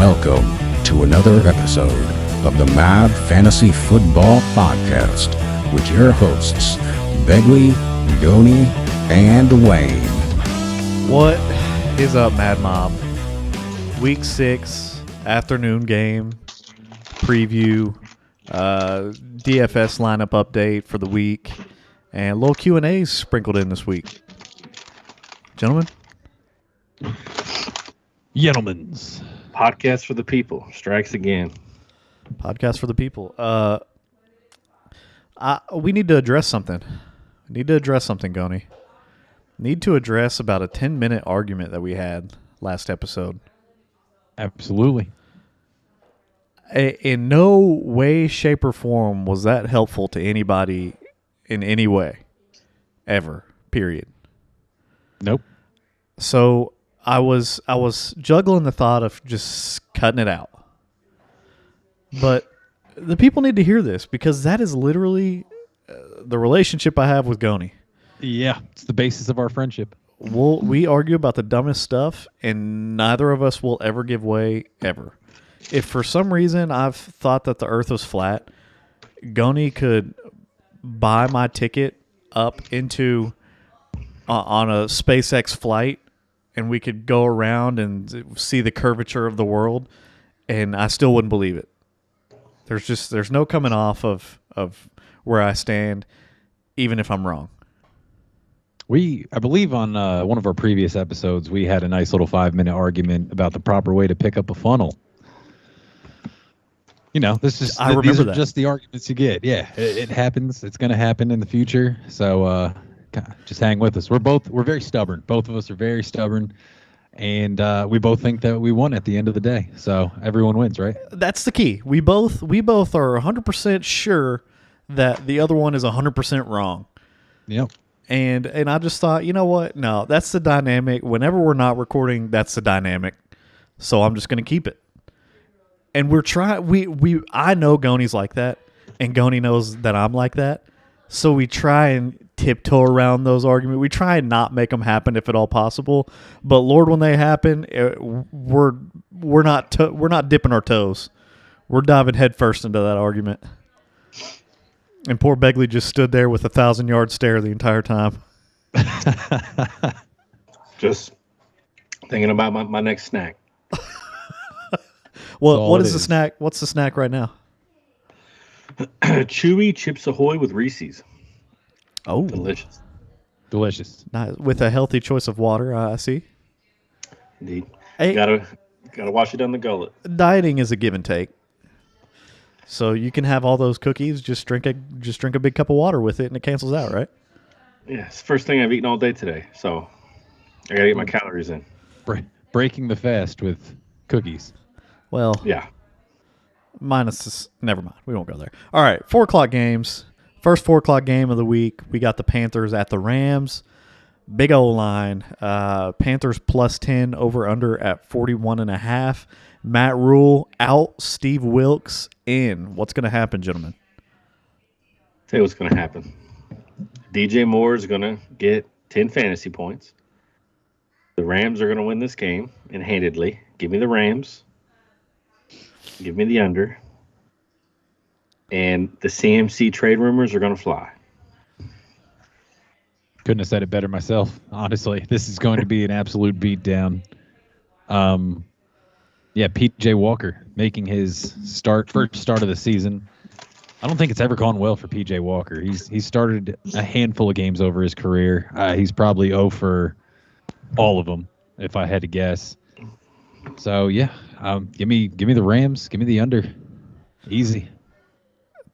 Welcome to another episode of the Mad Fantasy Football Podcast with your hosts, Begley, Goni, and Wayne. What is up, Mad Mob? Week 6, afternoon game, preview, DFS lineup update for the week, and a little Q&As sprinkled in this week. Gentlemen? Gentlemen's. Podcast for the people strikes again. Podcast for the people. We need to address something. Goni. Need to address about a 10-minute argument that we had last episode. Absolutely. In no way, shape, or form was that helpful to anybody in any way. Ever. Period. Nope. So I was juggling the thought of just cutting it out. But the people need to hear this because that is literally the relationship I have with Goni. Yeah, it's the basis of our friendship. We argue about the dumbest stuff, and neither of us will ever give way, ever. If for some reason I've thought that the earth was flat, Goni could buy my ticket up into on a SpaceX flight, and we could go around and see the curvature of the world, and I still wouldn't believe it. There's no coming off of where I stand, even if I'm wrong. I believe on one of our previous episodes, we had a nice little 5-minute argument about the proper way to pick up a funnel. You know, these are just the arguments you get. Yeah, it happens. It's going to happen in the future. So just hang with us. We're very stubborn. Both of us are very stubborn. And we both think that we won at the end of the day. So everyone wins, right? That's the key. We both are 100% sure that the other one is 100% wrong. Yep. And I just thought, you know what? No, that's the dynamic. Whenever we're not recording, that's the dynamic. So I'm just going to keep it. And we're trying. I know Goni's like that, and Goni knows that I'm like that. So we try and tiptoe around those arguments. We try and not make them happen if at all possible. But Lord, when they happen, we're not dipping our toes. We're diving headfirst into that argument. And poor Begley just stood there with a 1,000-yard stare the entire time. Just thinking about my next snack. Well, what is the snack? What's the snack right now? Chewy Chips Ahoy with Reese's. Oh, delicious. Nice. With a healthy choice of water, I see. Indeed. Hey, gotta wash it down the gullet. Dieting is a give and take. So you can have all those cookies, just drink a big cup of water with it, and it cancels out, right? Yeah, it's the first thing I've eaten all day today, so I gotta get my calories in. Breaking the fast with cookies. Well, yeah. Minus this, never mind. We won't go there. All right, 4 o'clock games. First 4 o'clock game of the week. We got the Panthers at the Rams. Big old line. Panthers plus 10 over under at 41.5. Matt Rule out. Steve Wilkes in. What's going to happen, gentlemen? Tell you what's going to happen. DJ Moore is going to get 10 fantasy points. The Rams are going to win this game, and handedly. Give me the Rams. Give me the under. And the CMC trade rumors are going to fly. Couldn't have said it better myself, honestly. This is going to be an absolute beatdown. PJ Walker making his first start of the season. I don't think it's ever gone well for PJ Walker. He's started a handful of games over his career. He's probably 0 for all of them, if I had to guess. So give me the Rams. Give me the under. Easy.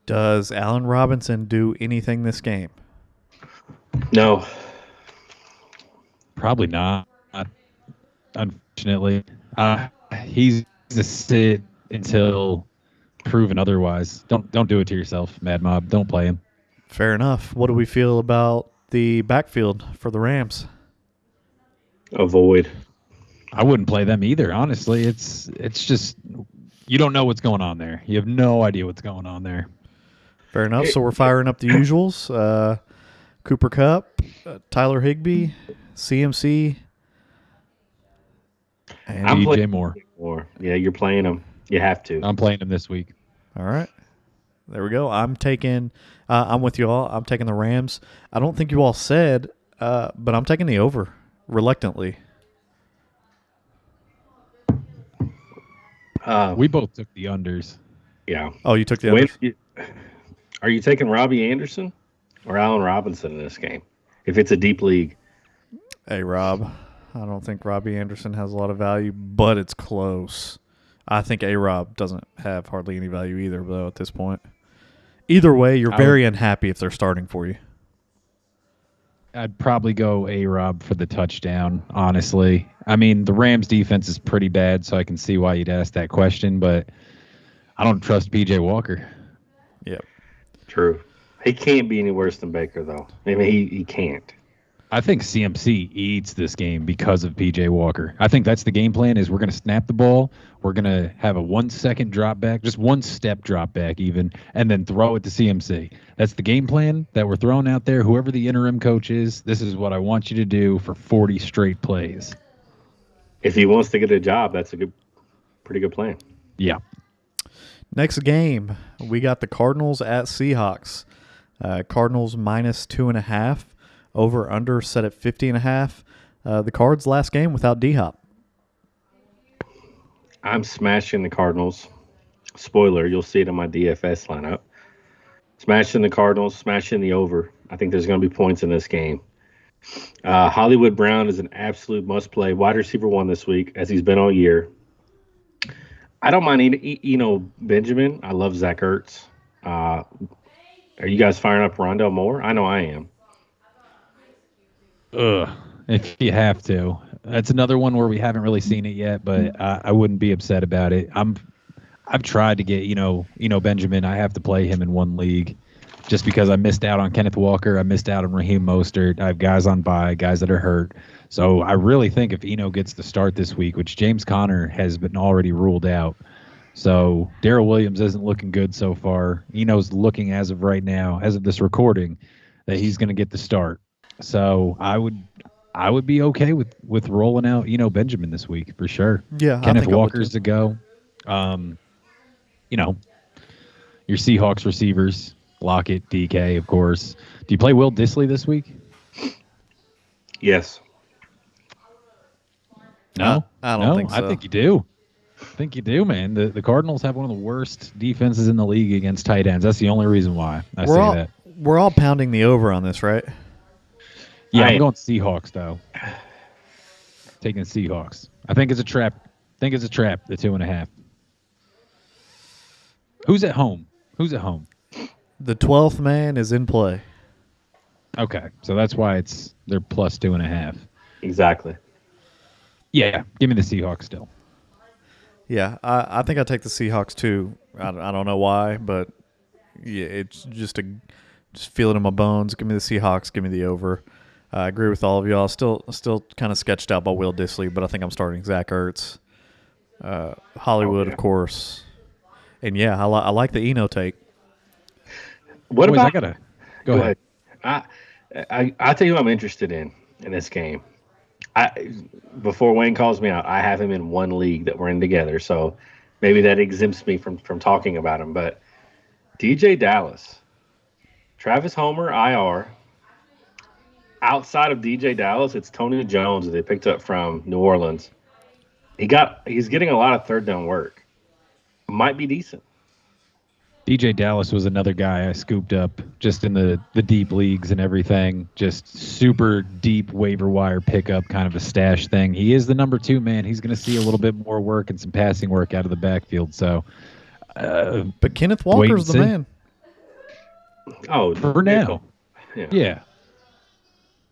Does Allen Robinson do anything this game? No. Probably not. Unfortunately, he's a sit until proven otherwise. Don't do it to yourself, Mad Mob. Don't play him. Fair enough. What do we feel about the backfield for the Rams? Avoid. I wouldn't play them either. Honestly, it's just you don't know what's going on there. You have no idea what's going on there. Fair enough. So we're firing up the usuals. Cooper Kupp, Tyler Higbee, CMC, And I'm DJ playing Moore. Moore. Yeah, you're playing him. You have to. I'm playing him this week. all right. There we go. I'm with you all. I'm taking the Rams. I don't think you all said, but I'm taking the over reluctantly. We both took the unders. Yeah. Oh, you took the Wait, others? are you taking Robbie Anderson or Allen Robinson in this game? If it's a deep league. Hey, Rob. I don't think Robbie Anderson has a lot of value, but it's close. I think A-Rob doesn't have hardly any value either, though, at this point. Either way, you're very unhappy if they're starting for you. I'd probably go A-Rob for the touchdown, honestly. I mean, the Rams defense is pretty bad, so I can see why you'd ask that question, but I don't trust P.J. Walker. Yep. True. He can't be any worse than Baker, though. I mean, he can't. I think CMC eats this game because of P.J. Walker. I think that's the game plan is we're going to snap the ball. We're going to have a 1 second drop back, just 1 step drop back even, and then throw it to CMC. That's the game plan that we're throwing out there. Whoever the interim coach is, this is what I want you to do for 40 straight plays. If he wants to get a job, that's a pretty good plan. Yeah. Next game, we got the Cardinals at Seahawks. Cardinals minus 2.5. Over under set at 50.5. The Cards last game without D-Hop. I'm smashing the Cardinals. Spoiler, you'll see it in my DFS lineup. Smashing the Cardinals, smashing the over. I think there's going to be points in this game. Hollywood Brown is an absolute must-play wide receiver 1 this week, as he's been all year. I don't mind Benjamin. I love Zach Ertz. Are you guys firing up Rondell Moore? I know I am. If you have to. That's another one where we haven't really seen it yet, but I wouldn't be upset about it. I've tried to get Benjamin. I have to play him in one league just because I missed out on Kenneth Walker. I missed out on Raheem Mostert. I have guys on bye, guys that are hurt. So I really think if Eno gets the start this week, which James Conner has been already ruled out. So Darrell Williams isn't looking good so far. Eno's looking as of right now, as of this recording, that he's going to get the start. So I would be okay with rolling out Benjamin this week for sure. Yeah, Kenneth I think Walker's to go. Your Seahawks receivers, Lockett, DK, of course. Do you play Will Dissly this week? Yes. No, I don't think so. I think you do. I think you do, man. The Cardinals have one of the worst defenses in the league against tight ends. That's the only reason why I say that. We're all pounding the over on this, right? Yeah, I'm going Seahawks, though. Taking Seahawks. I think it's a trap. The 2.5. Who's at home? The 12th man is in play. Okay, so that's why they're plus 2.5. Exactly. Yeah, give me the Seahawks still. Yeah, I think I take the Seahawks too. I don't know why, but yeah, it's just feel it in my bones. Give me the Seahawks. Give me the over. I agree with all of y'all. Still kind of sketched out by Will Dissly, but I think I'm starting Zach Ertz. Hollywood, of course. And yeah, I like the Eno take. What Boys, about? Go ahead. I tell you what I'm interested in this game. Before Wayne calls me out, I have him in one league that we're in together, so maybe that exempts me from talking about him. But DJ Dallas, Travis Homer, IR. Outside of DJ Dallas, it's Tony Jones that they picked up from New Orleans. He's getting a lot of third down work. Might be decent. DJ Dallas was another guy I scooped up just in the deep leagues and everything. Just super deep waiver wire pickup, kind of a stash thing. He is the number 2 man. He's going to see a little bit more work and some passing work out of the backfield. So, but Kenneth Walker's the man. Oh, for now. Yeah.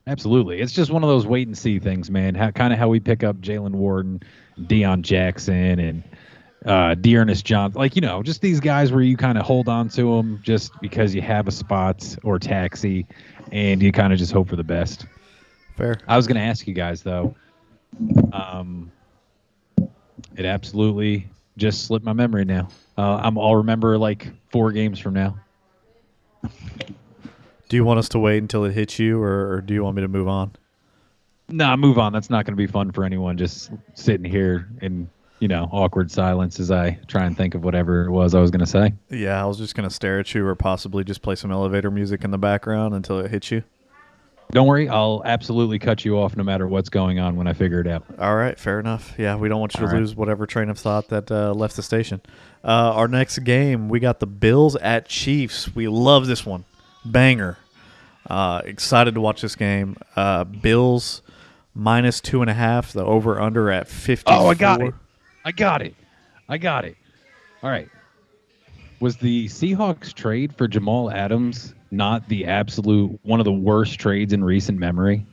Absolutely. It's just one of those wait and see things, man. Kind of how we pick up Jalen Warden, Deion Jackson, and Dearness Johnson. Just these guys where you kind of hold on to them just because you have a spot or taxi, and you kind of just hope for the best. Fair. I was going to ask you guys, though. It absolutely just slipped my memory now. I'll remember 4 games from now. Do you want us to wait until it hits you, or do you want me to move on? Nah, move on. That's not going to be fun for anyone. Just sitting here in awkward silence as I try and think of whatever it was I was going to say. Yeah, I was just gonna stare at you, or possibly just play some elevator music in the background until it hits you. Don't worry, I'll absolutely cut you off no matter what's going on when I figure it out. All right, fair enough. Yeah, we don't want you to All right. lose whatever train of thought that left the station. Our next game, we got the Bills at Chiefs. We love this one, banger. Excited to watch this game. Bills minus 2.5. The over under at 54. Oh, I got it. All right. Was the Seahawks trade for Jamal Adams not the absolute one of the worst trades in recent memory?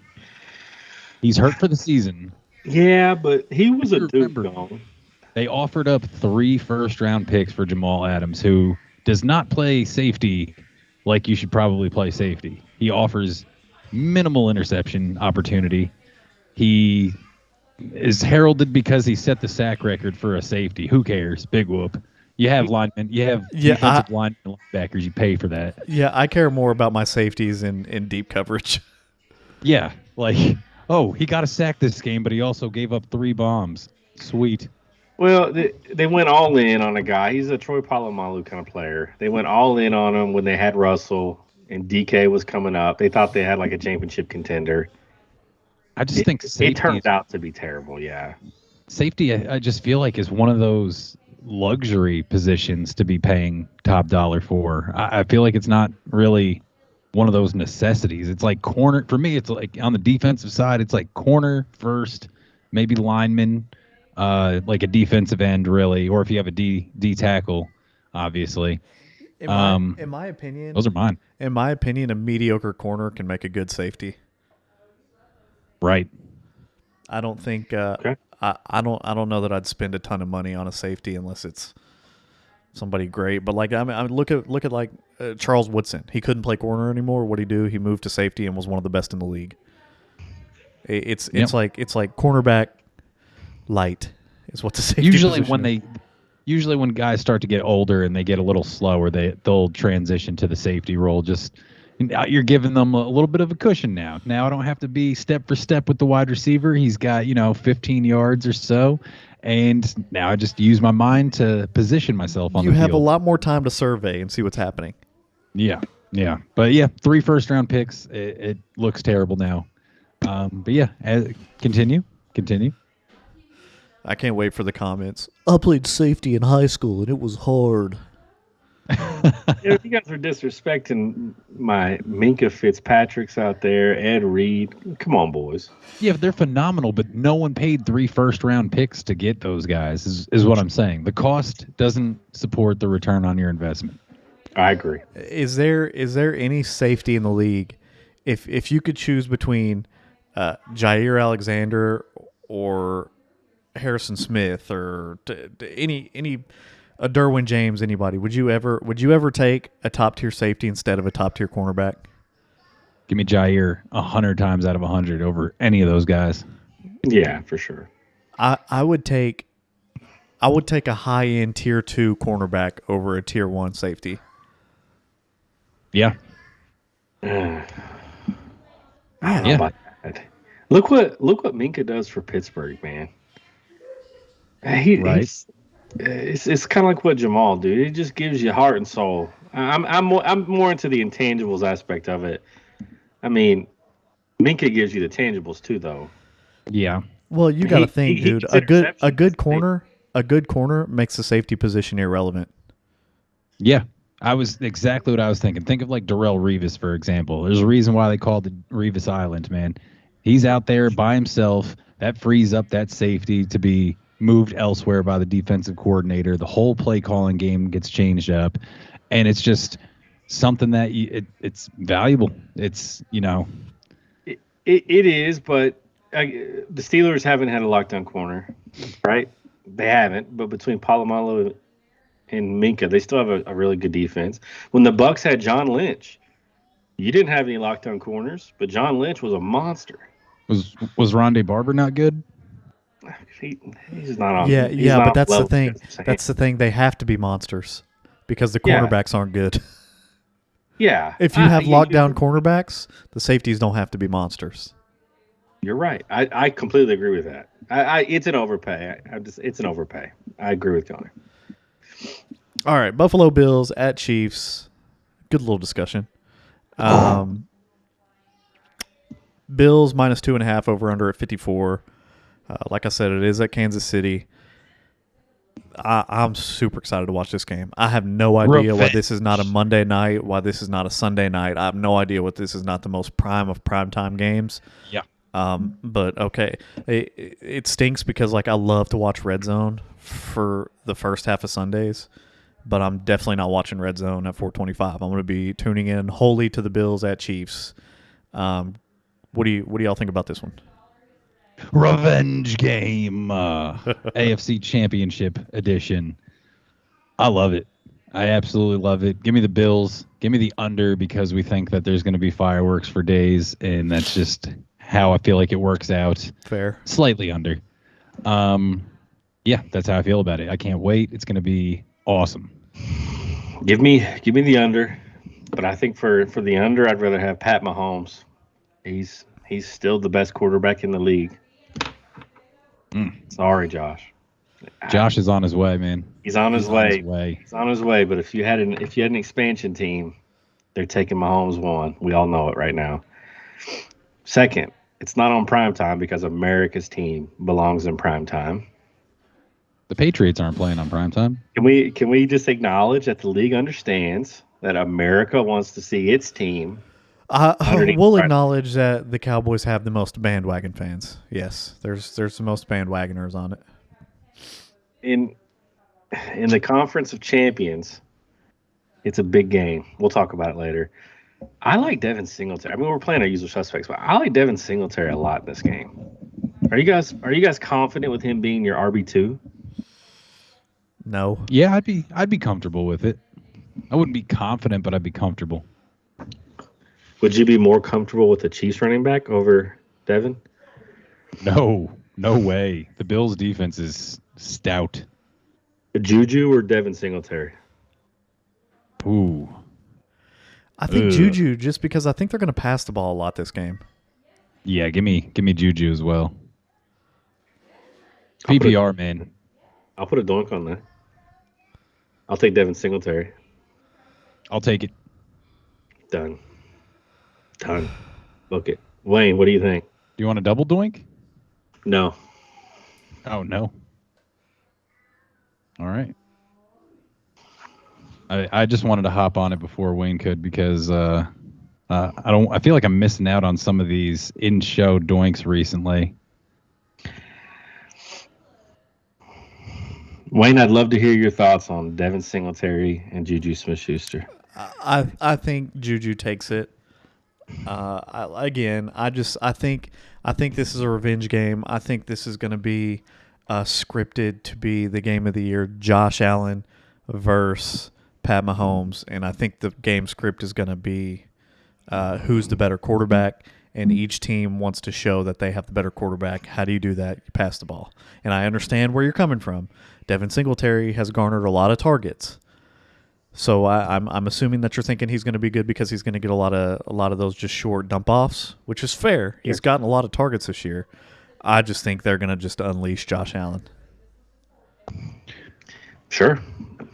He's hurt for the season. Yeah, but he was a dude. Remember, Though. They offered up 3 first-round picks for Jamal Adams, who does not play safety like you should probably play safety. He offers minimal interception opportunity. He is heralded because he set the sack record for a safety. Who cares? Big whoop. You have linemen. You have defensive linemen and linebackers. You pay for that. Yeah, I care more about my safeties in deep coverage. Yeah, like, oh, he got a sack this game, but he also gave up 3 bombs. Sweet. Well, they went all in on a guy. He's a Troy Polamalu kind of player. They went all in on him when they had Russell and DK was coming up. They thought they had like a championship contender. I just think it turned out to be terrible, yeah. Safety, I just feel like, is one of those luxury positions to be paying top dollar for. I feel like it's not really one of those necessities. It's like corner. For me, it's like on the defensive side, it's like corner first, maybe lineman, like a defensive end, really, or if you have a D tackle, obviously. In my opinion, those are mine. In my opinion, a mediocre corner can make a good safety. Right. I don't think. Okay. I don't know that I'd spend a ton of money on a safety unless it's somebody great. But like I mean look at like Charles Woodson. He couldn't play corner anymore. What'd he do? He moved to safety and was one of the best in the league. It's like cornerback light is what the safety Usually when guys start to get older and they get a little slower, they'll transition to the safety role. Just you're giving them a little bit of a cushion now. Now I don't have to be step for step with the wide receiver. He's got 15 yards or so, and now I just use my mind to position myself on the field. You have a lot more time to survey and see what's happening. Yeah. But yeah, 3 first-round picks. It looks terrible now. But yeah, continue. I can't wait for the comments. I played safety in high school, and it was hard. You guys are disrespecting my Minka Fitzpatrick's out there, Ed Reed. Come on, boys. Yeah, they're phenomenal, but no one paid 3 first-round picks to get those guys, is what I'm saying. The cost doesn't support the return on your investment. I agree. Is there any safety in the league? If you could choose between Jair Alexander or Harrison Smith or any a Derwin James, anybody, would you ever take a top tier safety instead of a top tier cornerback? Give me Jair 100 times out of 100 over any of those guys. Yeah, for sure. I would take a high end tier 2 cornerback over a tier 1 safety. Yeah. I don't know about that. Look what Minka does for Pittsburgh, man. It's kind of like what Jamal do. It just gives you heart and soul. I'm more into the intangibles aspect of it. I mean, Minka gives you the tangibles too, though. Yeah. Well, you got to think, dude. A good corner makes the safety position irrelevant. Yeah. I was exactly what I was thinking. Think of like Darrelle Revis, for example. There's a reason why they called it Revis Island, man. He's out there by himself. That frees up that safety to be moved elsewhere by the defensive coordinator. The whole play calling game gets changed up, and it's just something that it's valuable. It's it is, but the Steelers haven't had a lockdown corner, right? They haven't, but between Polamalu and Minka, they still have a really good defense. When the Bucks had John Lynch, you didn't have any lockdown corners, but John Lynch was a monster. Was Rondé Barber not good? He's not on. Yeah, but that's the thing. That's the thing. They have to be monsters because the cornerbacks aren't good. Yeah. If you have lockdown cornerbacks, the safeties don't have to be monsters. You're right. I completely agree with that. It's an overpay. It's an overpay. I agree with Connor. All right, Buffalo Bills at Chiefs. Good little discussion. Bills minus 2.5 over under at 54. Like I said, it is at Kansas City. I'm super excited to watch this game. I have no idea why this is not a Monday night, why this is not a Sunday night. I have no idea what this is not the most prime of primetime games. Yeah. But okay, it stinks because like I love to watch Red Zone for the first half of Sundays, but I'm definitely not watching Red Zone at 4:25. I'm going to be tuning in wholly to the Bills at Chiefs. What do y'all think about this one? Revenge game, AFC Championship edition. I love it. I absolutely love it. Give me the Bills. Give me the under because we think that there's going to be fireworks for days, and that's just how I feel like it works out. Fair. Slightly under. Yeah, that's how I feel about it. I can't wait. It's going to be awesome. Give me the under, but I think for the under, I'd rather have Pat Mahomes. He's still the best quarterback in the league. Sorry, Josh. Josh is on his way, man. He's on his way. He's on his way. But if you had an expansion team, they're taking Mahomes one. We all know it right now. Second, it's not on prime time because America's team belongs in prime time. The Patriots aren't playing on prime time. Can we just acknowledge that the league understands that America wants to see its team? We'll acknowledge that the Cowboys have the most bandwagon fans. Yes, there's the most bandwagoners on it. In the Conference of Champions, it's a big game. We'll talk about it later. I like Devin Singletary. I mean, we're playing our usual suspects, but I like Devin Singletary a lot in this game. Are you guys confident with him being your RB2? No. Yeah, I'd be comfortable with it. I wouldn't be confident, but I'd be comfortable. Would you be more comfortable with the Chiefs running back over Devin? No way. The Bills' defense is stout. Juju or Devin Singletary? Ooh. I think Juju, just because I think they're going to pass the ball a lot this game. Yeah, give me Juju as well. PPR, man. I'll put a doink on that. I'll take Devin Singletary. I'll take it. Done. Book it. Wayne, what do you think? Do you want a double doink? No. Oh, no. All right. I just wanted to hop on it before Wayne could because I feel like I'm missing out on some of these in-show doinks recently. Wayne, I'd love to hear your thoughts on Devin Singletary and Juju Smith-Schuster. I think Juju takes it. I think this is a revenge game. I think this is going to be scripted to be the game of the year. Josh Allen versus Pat Mahomes, and I think the game script is going to be who's the better quarterback, and each team wants to show that they have the better quarterback. How do you do that? You pass the ball. And I understand where you're coming from. Devin Singletary has garnered a lot of targets. So I'm assuming that you're thinking he's going to be good because he's going to get a lot of those just short dump offs, which is fair. He's gotten a lot of targets this year. I just think they're going to just unleash Josh Allen. Sure.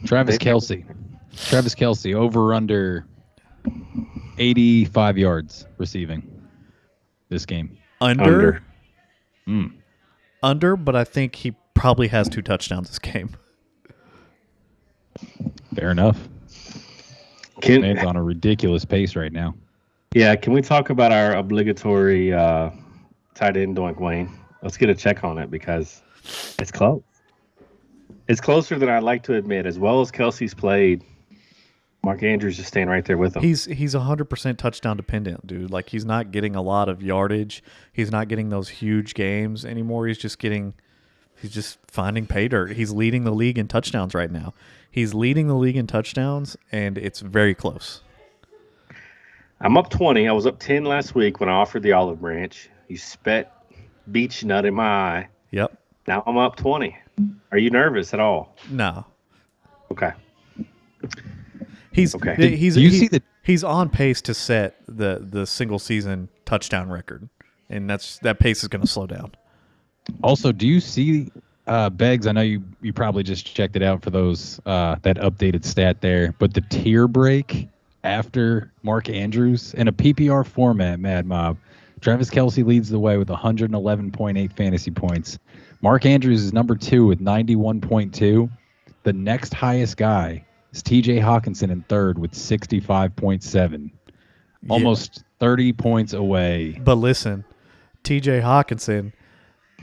Travis Kelce over under 85 yards receiving this game. Under, but I think he probably has 2 touchdowns this game. Fair enough. Man's on a ridiculous pace right now. Yeah, can we talk about our obligatory tight end doink, Wayne? Let's get a check on it because it's close. It's closer than I'd like to admit. As well as Kelsey's played, Mark Andrews just staying right there with him. He's 100% touchdown dependent, dude. Like, he's not getting a lot of yardage. He's not getting those huge games anymore. He's just finding pay dirt. He's leading the league in touchdowns right now. He's leading the league in touchdowns, and it's very close. I'm up 20. I was up 10 last week when I offered the olive branch. You spat beach nut in my eye. Yep. Now I'm up 20. Are you nervous at all? No. Okay. He's see he's on pace to set the single season touchdown record and that pace is going to slow down. Also, do you see Beggs? I know you probably just checked it out for those that updated stat there, but the tier break after Mark Andrews in a PPR format, Mad Mob, Travis Kelce leads the way with 111.8 fantasy points. Mark Andrews is number 2 with 91.2. The next highest guy is TJ Hawkinson in third with 65.7. Almost 30 points away. But listen, TJ Hawkinson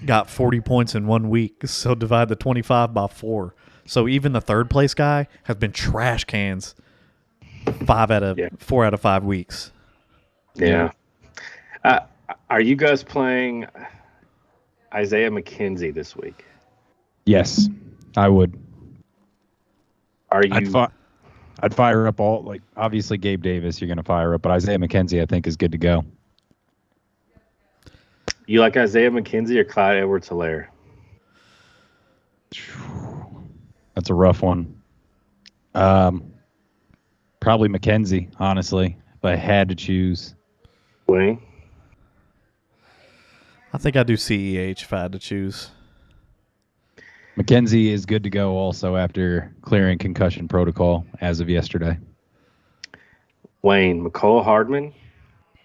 got 40 points in 1 week, so divide the 25 by 4. So even the third place guy has been trash cans 4 out of 5 weeks. Yeah. Are you guys playing Isaiah McKenzie this week? Yes, I would. Are you? I'd fire up obviously Gabe Davis you're going to fire up, but Isaiah McKenzie I think is good to go. You like Isaiah McKenzie or Clyde Edwards-Helaire? That's a rough one. Probably McKenzie, honestly, if I had to choose. Wayne? I think I do CEH if I had to choose. McKenzie is good to go also after clearing concussion protocol as of yesterday. Wayne, McCole Hardman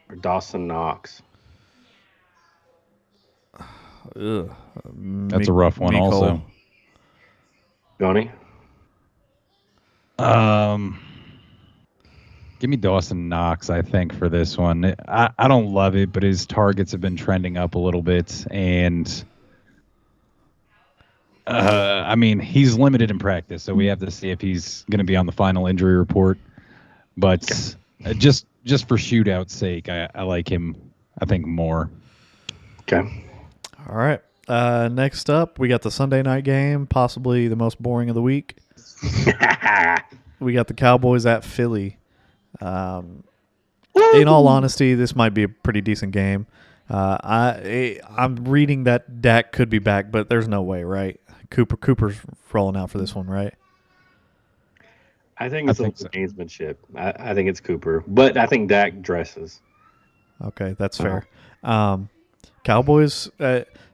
or Dawson Knox? Ugh. That's a rough one also. Johnny? Give me Dawson Knox, I think, for this one. I don't love it, but his targets have been trending up a little bit, and I mean, he's limited in practice, so we have to see if he's going to be on the final injury report. But just for shootout's sake, I like him, I think, more. Okay. All right. Next up, we got the Sunday night game, possibly the most boring of the week. We got the Cowboys at Philly. In all honesty, this might be a pretty decent game. I'm reading that Dak could be back, but there's no way, right? Cooper's rolling out for this one, right? I think it's gamesmanship. I think it's Cooper, but I think Dak dresses. Okay, that's fair. Cowboys.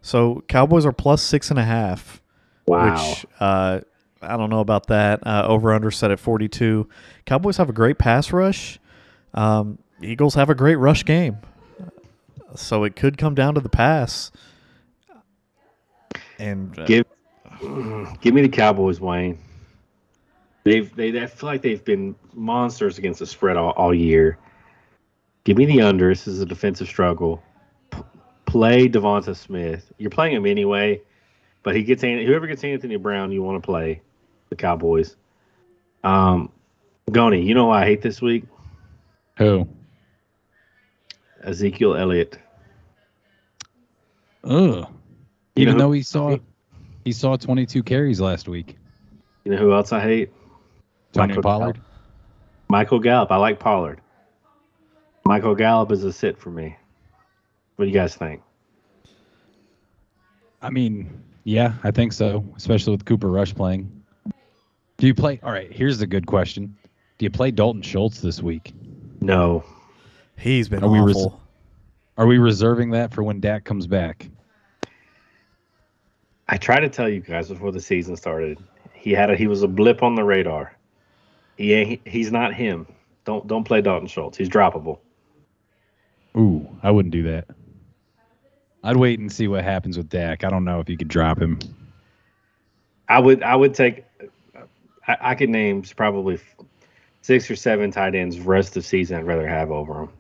So Cowboys are plus 6.5. Wow. Which I don't know about that. Over under set at 42. Cowboys have a great pass rush. Eagles have a great rush game. So it could come down to the pass. And give me the Cowboys, Wayne. I feel like they've been monsters against the spread all year. Give me the under. This is a defensive struggle. Play Devonta Smith. You're playing him anyway, but whoever gets Anthony Brown, you want to play the Cowboys. Goni, you know who I hate this week? Who? Ezekiel Elliott. Ugh. Even though he saw 22 carries last week. You know who else I hate? Tony Pollard. Michael Gallup. I like Pollard. Michael Gallup is a sit for me. What do you guys think? I mean, yeah, I think so, especially with Cooper Rush playing. Do you play? All right, here's a good question. Do you play Dalton Schultz this week? No. He's been awful. Are we reserving that for when Dak comes back? I tried to tell you guys before the season started. He was a blip on the radar. He's not him. Don't play Dalton Schultz. He's droppable. Ooh, I wouldn't do that. I'd wait and see what happens with Dak. I don't know if you could drop him. I would take. I could name probably 6 or 7 tight ends rest of the season. I'd rather have over him.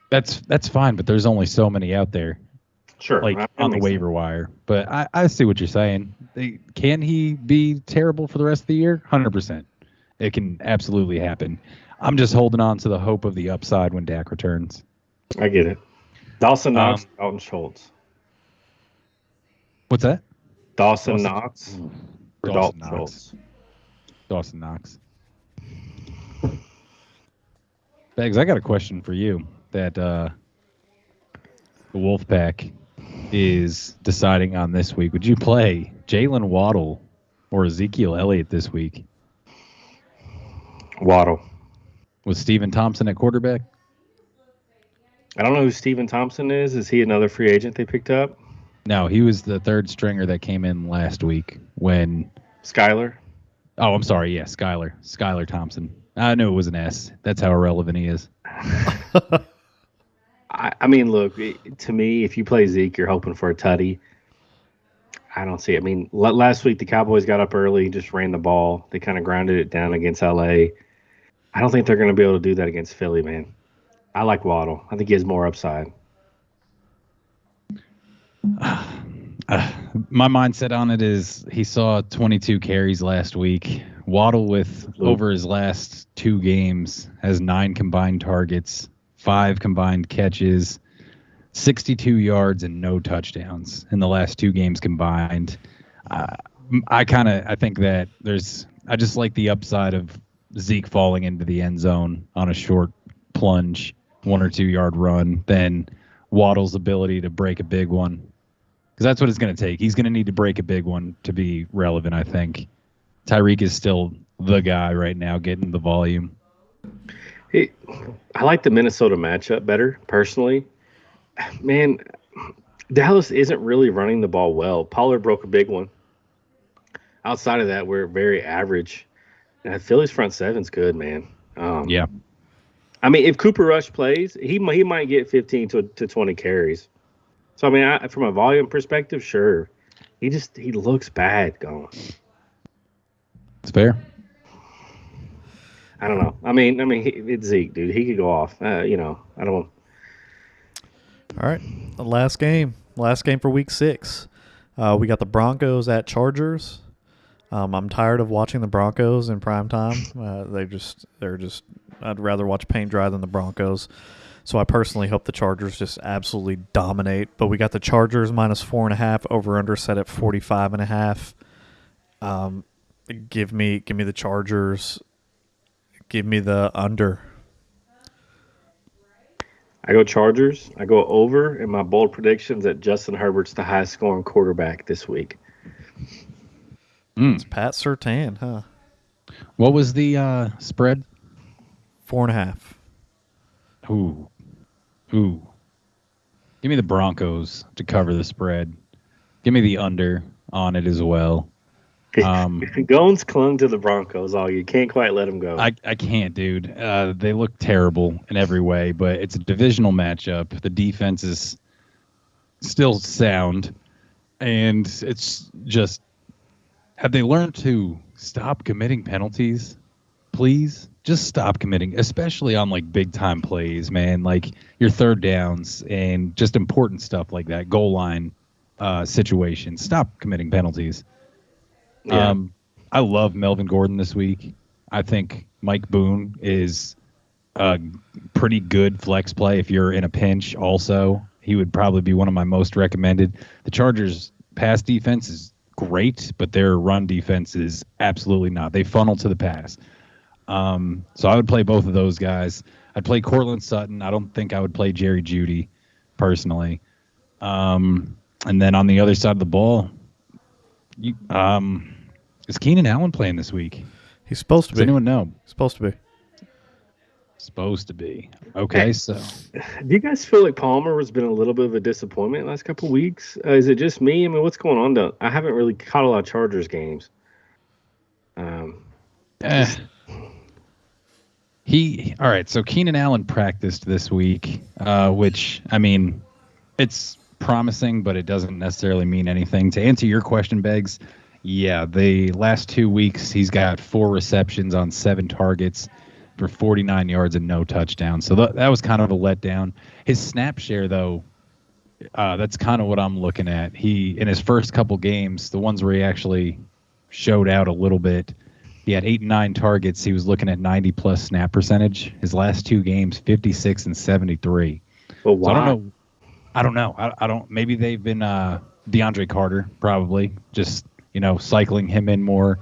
That's fine, but there's only so many out there. Sure, like on the waiver wire. But I see what you're saying. Can he be terrible for the rest of the year? 100%. It can absolutely happen. I'm just holding on to the hope of the upside when Dak returns. I get it. Dawson Knox, Dalton Schultz. What's that? Dawson Knox or Dalton Schultz? Dawson Knox. Bags, I got a question for you that the Wolfpack is deciding on this week. Would you play Jalen Waddle or Ezekiel Elliott this week? Waddle. With Steven Thompson at quarterback? I don't know who Steven Thompson is. Is he another free agent they picked up? No, he was the third stringer that came in last week when. Skyler? Oh, I'm sorry. Yeah, Skyler Thompson. I knew it was an S. That's how irrelevant he is. I mean, look, to me, if you play Zeke, you're hoping for a tutty. I don't see it. I mean, last week the Cowboys got up early, just ran the ball. They kind of grounded it down against LA. I don't think they're going to be able to do that against Philly, man. I like Waddle. I think he has more upside. My mindset on it is he saw 22 carries last week. Waddle with over his last 2 games has 9 combined targets, 5 combined catches, 62 yards and no touchdowns in the last 2 games combined. I think that I just like the upside of Zeke falling into the end zone on a short plunge, 1 or 2 yard run, than Waddle's ability to break a big one. Because that's what it's going to take. He's going to need to break a big one to be relevant, I think. Tyreek is still the guy right now getting the volume. I like the Minnesota matchup better, personally. Man, Dallas isn't really running the ball well. Pollard broke a big one. Outside of that, we're very average. And Philly's front seven's good, man. Yeah. I mean, if Cooper Rush plays, he might get 15 to 20 carries. So, I mean, from a volume perspective, sure. He looks bad going. It's fair. I don't know. I mean, it's Zeke, dude. He could go off. I don't. All right, the last game for Week 6. We got the Broncos at Chargers. I'm tired of watching the Broncos in prime time. I'd rather watch paint dry than the Broncos. So I personally hope the Chargers just absolutely dominate. But we got the Chargers minus 4.5, over under set at 45.5. Give me the Chargers. Give me the under. I go Chargers. I go over, and my bold predictions that Justin Herbert's the highest scoring quarterback this week. It's Pat Surtain, huh? What was the spread? 4.5. Ooh. Give me the Broncos to cover the spread. Give me the under on it as well. Gones clung to the Broncos all you can't quite let them go. I can't, dude. They look terrible in every way, but it's a divisional matchup. The defense is still sound, and it's just, have they learned to stop committing penalties? Please just stop committing, especially on like big time plays, man. Like your third downs and just important stuff like that, goal line situations. Stop committing penalties. Yeah. I love Melvin Gordon this week. I think Mike Boone is a pretty good flex play if you're in a pinch. Also, he would probably be one of my most recommended. The Chargers' pass defense is great, but their run defense is absolutely not. They funnel to the pass. So I would play both of those guys. I'd play Cortland Sutton. I don't think I would play Jerry Jeudy personally. And then on the other side of the ball, is Keenan Allen playing this week? He's supposed to be. Does anyone know? Supposed to be. Supposed to be. Okay, so. Do you guys feel like Palmer has been a little bit of a disappointment the last couple of weeks? Is it just me? I mean, what's going on though? I haven't really caught a lot of Chargers games. All right, so Keenan Allen practiced this week, which, I mean, it's promising, but it doesn't necessarily mean anything. To answer your question, Beggs, yeah, the last 2 weeks he's got 4 receptions on 7 targets for 49 yards and no touchdowns. So that was kind of a letdown. His snap share, though, that's kind of what I'm looking at. He, in his first couple games, the ones where he actually showed out a little bit, he had 8 and 9 targets. He was looking at 90-plus snap percentage. His last 2 games, 56 and 73. Well, why? So I don't know. I don't. Maybe they've been DeAndre Carter, probably just cycling him in more.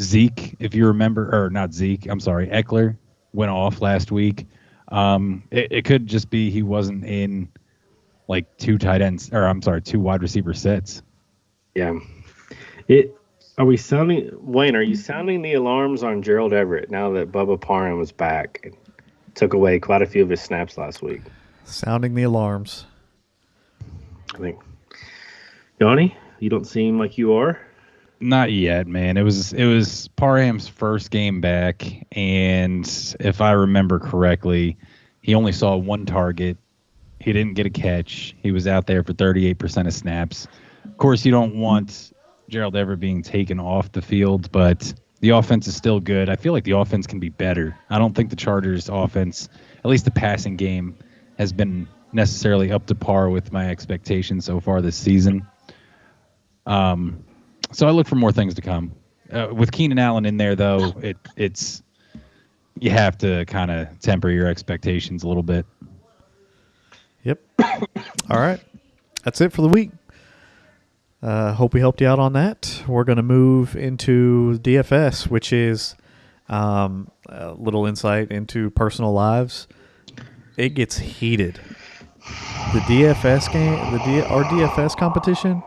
Zeke, if you remember, or not Zeke. I'm sorry, Eckler went off last week. It could just be he wasn't in like 2 wide receiver sets. Yeah. Are you sounding the alarms on Gerald Everett now that Bubba Parham was back and took away quite a few of his snaps last week? Sounding the alarms. I think. Donnie, you don't seem like you are. Not yet, man. It was Parham's first game back, and if I remember correctly, he only saw one target. He didn't get a catch. He was out there for 38% of snaps. Of course, you don't want Gerald Everett being taken off the field, but the offense is still good. I feel like the offense can be better. I don't think the Chargers' offense, at least the passing game, has been necessarily up to par with my expectations so far this season. So I look for more things to come. With Keenan Allen in there, though, it's you have to kind of temper your expectations a little bit. Yep. All right. That's it for the week. Hope we helped you out on that. We're going to move into DFS, which is a little insight into personal lives. It gets heated. The DFS game, our DFS competition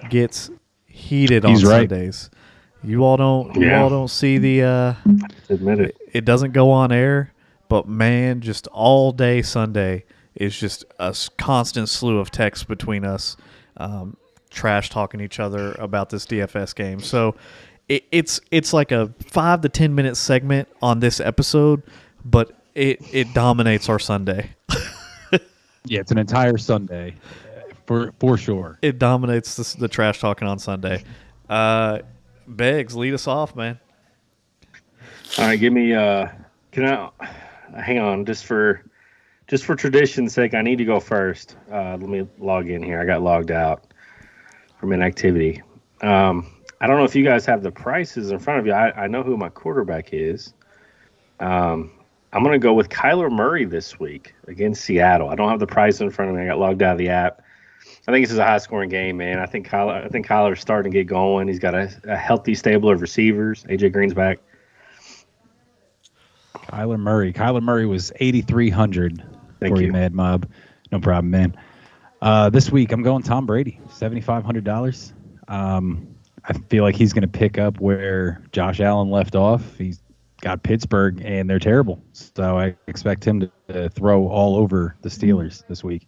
gets heated on Sundays. You all don't see the Admit it. It doesn't go on air, but man, just all day Sunday is just a constant slew of texts between us, trash talking each other about this DFS game. So it's like a 5 to 10 minute segment on this episode, but it dominates our Sunday. Yeah, it's an entire Sunday for sure. It dominates the trash talking on Sunday. Beggs, lead us off, man. All right, give me. Can I hang on just for tradition's sake? I need to go first. Let me log in here. I got logged out from inactivity. I don't know if you guys have the prices in front of you. I know who my quarterback is. I'm going to go with Kyler Murray this week against Seattle. I don't have the price in front of me. I got logged out of the app. I think this is a high-scoring game, man. I think Kyler's starting to get going. He's got a healthy stable of receivers. AJ Green's back. Kyler Murray was 8,300 for you, Mad Mob. No problem, man. This week I'm going Tom Brady, $7,500. I feel like he's going to pick up where Josh Allen left off. He's got Pittsburgh, and they're terrible. So I expect him to throw all over the Steelers this week.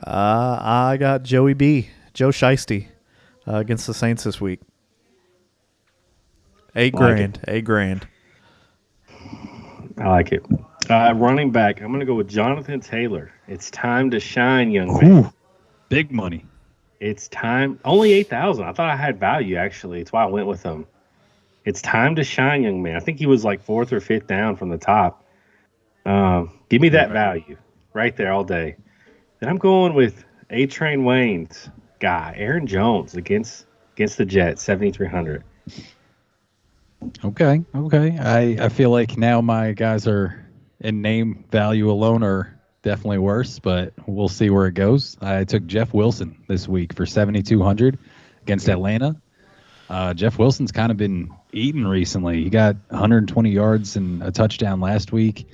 I got Joe Shiesty against the Saints this week. $8,000. I like it. Running back, I'm going to go with Jonathan Taylor. It's time to shine, young man. Ooh, big money. It's time. Only 8,000. I thought I had value, actually. That's why I went with him. It's time to shine, young man. I think he was like 4th or 5th down from the top. Give me that value right there all day. Then I'm going with A-Train Wayne's guy, Aaron Jones, against the Jets, 7,300. Okay. I feel like now my guys are in name value alone are definitely worse, but we'll see where it goes. I took Jeff Wilson this week for 7,200 against Atlanta. Jeff Wilson's kind of been eating recently. He got 120 yards and a touchdown last week.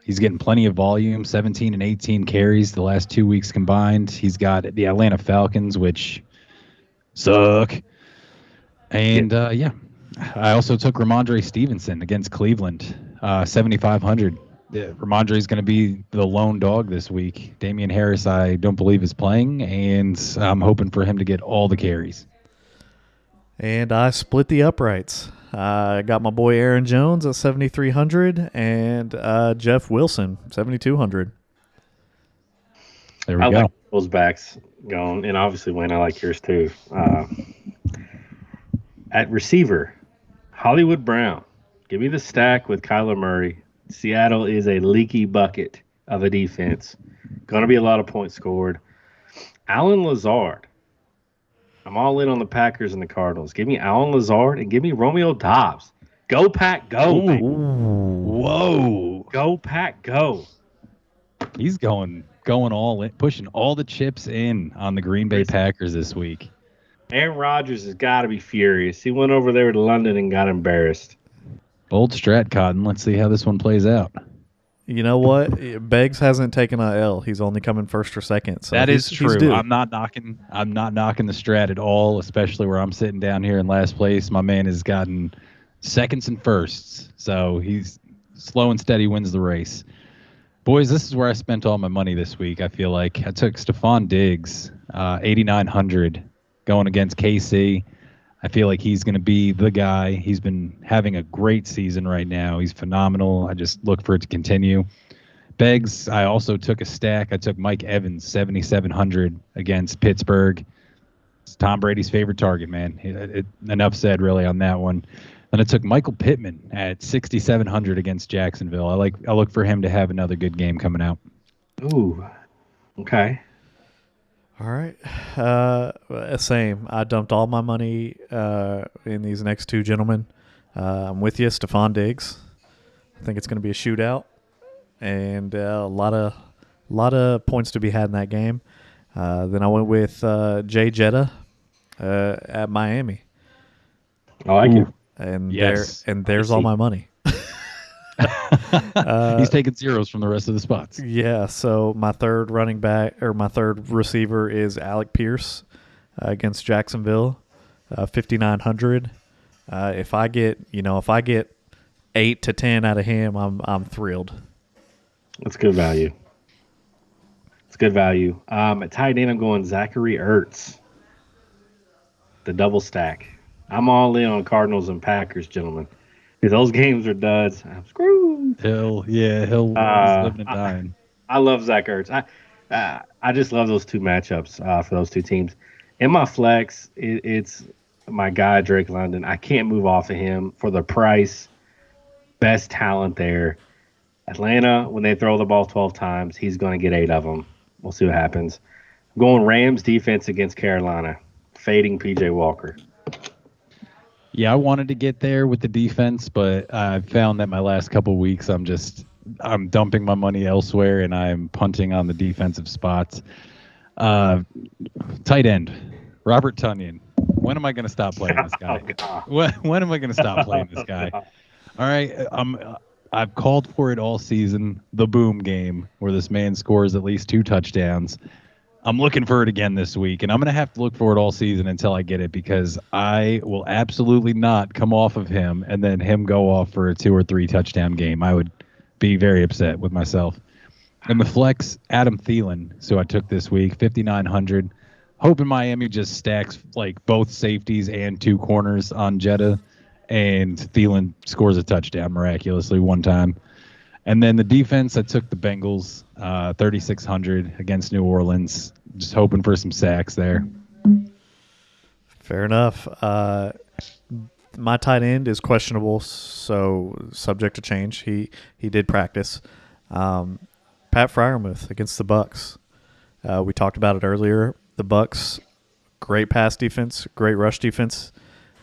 He's getting plenty of volume, 17 and 18 carries the last 2 weeks combined. He's got the Atlanta Falcons, which suck. And, I also took Ramondre Stevenson against Cleveland, 7,500. Ramondre's going to be the lone dog this week. Damian Harris, I don't believe, is playing, and I'm hoping for him to get all the carries. And I split the uprights. I got my boy Aaron Jones at 7,300 and Jeff Wilson, 7,200. There we go. Like those backs going, and obviously, Wayne, I like yours too. At receiver, Hollywood Brown. Give me the stack with Kyler Murray. Seattle is a leaky bucket of a defense. Going to be a lot of points scored. Allen Lazard. I'm all in on the Packers and the Cardinals. Give me Allen Lazard and give me Romeo Doubs. Go, Pack, go. Ooh. Whoa. Go, Pack, go. He's going all in, pushing all the chips in on the Green Bay Packers this week. Aaron Rodgers has got to be furious. He went over there to London and got embarrassed. Bold strat, Cotton. Let's see how this one plays out. You know what? Beggs hasn't taken a L. He's only coming first or second. So that is true. He's I'm not knocking the strat at all, especially where I'm sitting down here in last place. My man has gotten seconds and firsts, so he's slow and steady wins the race. Boys, this is where I spent all my money this week. I feel like I took Stephon Diggs, 8,900, going against KC. I feel like he's going to be the guy. He's been having a great season right now. He's phenomenal. I just look for it to continue. Beggs, I also took a stack. I took Mike Evans, 7,700 against Pittsburgh. It's Tom Brady's favorite target, man. Enough said, really, on that one. Then I took Michael Pittman at 6,700 against Jacksonville. I look for him to have another good game coming out. Ooh, okay. All right. Same. I dumped all my money in these next two gentlemen. I'm with you, Stephon Diggs. I think it's going to be a shootout, and a lot of points to be had in that game. Then I went with Jay Jetta at Miami, I like it. and Yes. there's all my money. He's taking zeros from the rest of the spots. Yeah, so my third receiver is Alec Pierce against Jacksonville, 5,900. If I get 8 to 10 out of him, I'm thrilled. That's good value. It's good value. At tight end, I'm going Zachary Ertz. The double stack. I'm all in on Cardinals and Packers, gentlemen. If those games are duds, I'm screwed. He'll he's living and dying. I love Zach Ertz. I just love those two matchups for those two teams. In my flex, it's my guy Drake London. I can't move off of him for the price. Best talent there. Atlanta, when they throw the ball 12 times, he's going to get 8 of them. We'll see what happens. I'm going Rams defense against Carolina, fading PJ Walker. Yeah, I wanted to get there with the defense, but I've found that my last couple weeks I'm dumping my money elsewhere and I'm punting on the defensive spots. Tight end, Robert Tonyan. When am I going to stop playing this guy? When am I going to stop playing this guy? All right, I've called for it all season, the boom game, where this man scores at least 2 touchdowns. I'm looking for it again this week, and I'm going to have to look for it all season until I get it because I will absolutely not come off of him and then him go off for a 2 or 3 touchdown game. I would be very upset with myself. And the flex, Adam Thielen, so I took this week, 5,900. Hoping Miami just stacks like both safeties and 2 corners on Jetta, and Thielen scores a touchdown miraculously one time. And then the defense, I took the Bengals, 3,600 against New Orleans. Just hoping for some sacks there. Fair enough. My tight end is questionable, so subject to change. He did practice. Pat Freiermuth against the Bucks. We talked about it earlier. The Bucks, great pass defense, great rush defense.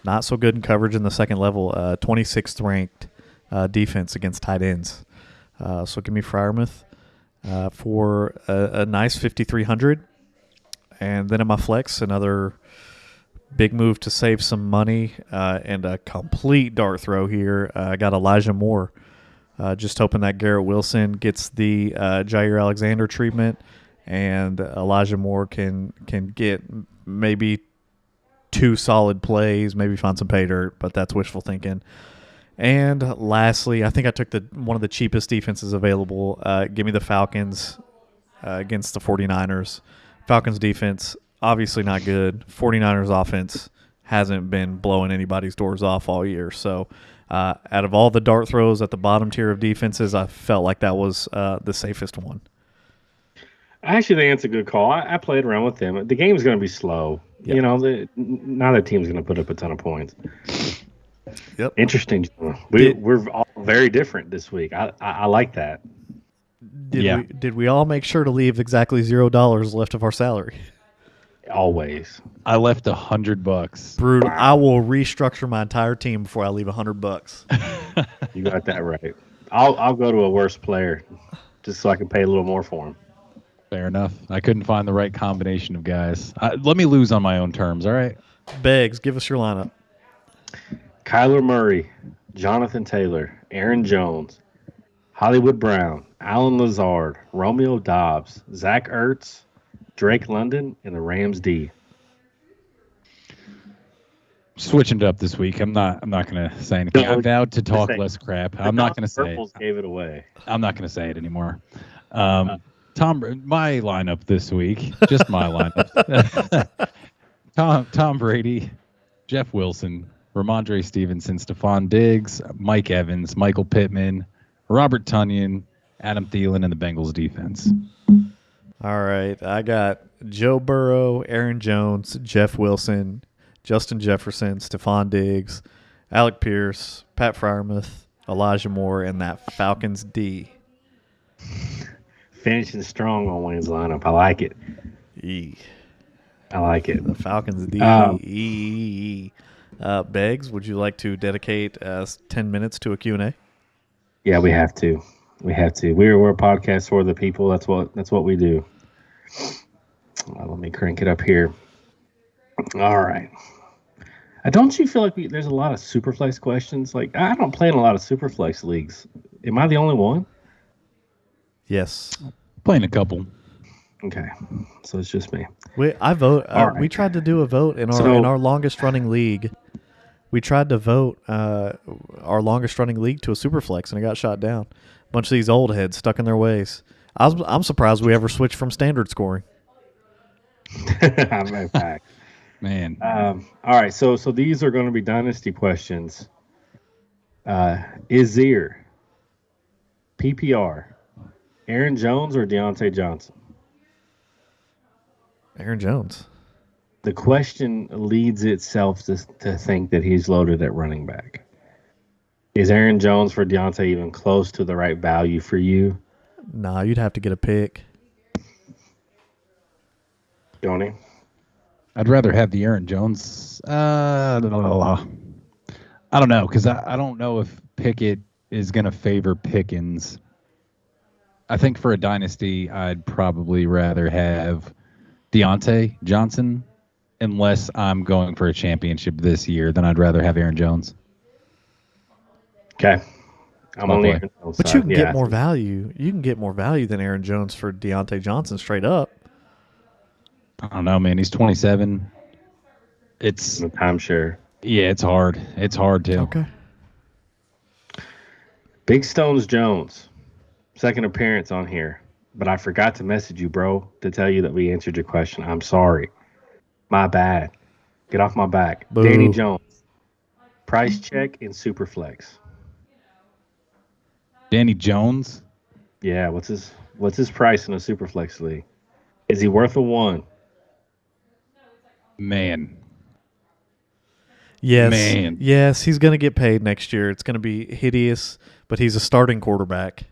Not so good in coverage in the second level. 26th ranked defense against tight ends. So give me Freiermuth for a nice 5,300. And then in my flex, another big move to save some money and a complete dart throw here. I got Elijah Moore. Just hoping that Garrett Wilson gets the Jair Alexander treatment and Elijah Moore can get maybe 2 solid plays, maybe find some pay dirt, but that's wishful thinking. And lastly, I think I took one of the cheapest defenses available. Give me the Falcons against the 49ers. Falcons defense, obviously not good. 49ers offense hasn't been blowing anybody's doors off all year. So out of all the dart throws at the bottom tier of defenses, I felt like that was the safest one. I actually think it's a good call. I played around with them. The game's going to be slow. Yep. You know, neither team's going to put up a ton of points. Yep. Interesting. We're all very different this week. I like that. Did we all make sure to leave exactly $0 left of our salary? Always. I left $100. Brutal. Wow. I will restructure my entire team before I leave $100. You got that right. I'll go to a worse player just so I can pay a little more for him. Fair enough. I couldn't find the right combination of guys. Let me lose on my own terms, all right? Beggs, give us your lineup. Kyler Murray, Jonathan Taylor, Aaron Jones, Hollywood Brown, Alan Lazard, Romeo Dobbs, Zach Ertz, Drake London, and the Rams D. switching it up this week. I'm not gonna say anything. I vowed to talk less crap. I'm not gonna say it. Gave it away. I'm not gonna say it anymore. My lineup this week, just my lineup. Tom Brady, Jeff Wilson, Ramondre Stevenson, Stephon Diggs, Mike Evans, Michael Pittman, Robert Tonyan, Adam Thielen, and the Bengals defense. All right. I got Joe Burrow, Aaron Jones, Jeff Wilson, Justin Jefferson, Stephon Diggs, Alec Pierce, Pat Freiermuth, Elijah Moore, and that Falcons D. Finishing strong on Wayne's lineup. I like it. I like it. The Falcons D. Beggs, would you like to dedicate 10 minutes to a Q&A? Yeah, we have to. We're a podcast for the people. That's what we do. Let me crank it up here. All right. Don't you feel like there's a lot of Superflex questions? Like, I don't play in a lot of Superflex leagues. Am I the only one? Yes. Playing a couple. Okay. So it's just me. I vote. Right. We tried to do a vote in our longest running league. We tried to vote our longest running league to a Superflex, and it got shot down. A bunch of these old heads stuck in their ways. I'm surprised we ever switched from standard scoring. I'm right back. Man. All right. So these are going to be dynasty questions. Izir, PPR, Aaron Jones or Deontay Johnson? Aaron Jones. The question leads itself to think that he's loaded at running back. Is Aaron Jones for Deontay even close to the right value for you? Nah, you'd have to get a pick. Johnny? I'd rather have the Aaron Jones. I don't know, because I don't know if Pickett is going to favor Pickens. I think for a dynasty, I'd probably rather have Deontay Johnson, unless I'm going for a championship this year. Then I'd rather have Aaron Jones. Okay. I'm on the Aaron Jones But side. you can get more value. You can get more value than Aaron Jones for Deontay Johnson straight up. I don't know, man. He's 27. It's the timeshare. Yeah, it's hard. It's hard to. Okay. Big Stones Jones, second appearance on here, but I forgot to message you, bro, to tell you that we answered your question. I'm sorry. My bad. Get off my back. Boo. Danny Jones, price check in Superflex. Danny Jones? Yeah, what's his price in a Superflex league? Is he worth a one? Man. Yes. Man. Yes, he's going to get paid next year. It's going to be hideous, but he's a starting quarterback.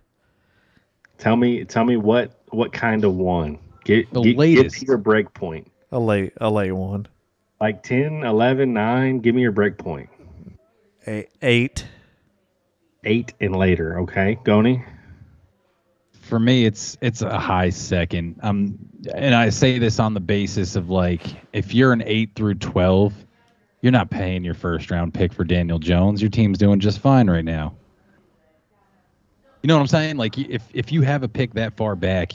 Tell me what kind of one? Get latest. Get to your break point. A late one. Like 10, 11, 9, give me your break point. 8. 8 and later, okay? Goni? For me, it's a high second. And I say this on the basis of, like, if you're an 8 through 12, you're not paying your first round pick for Daniel Jones. Your team's doing just fine right now. You know what I'm saying? Like, if you have a pick that far back,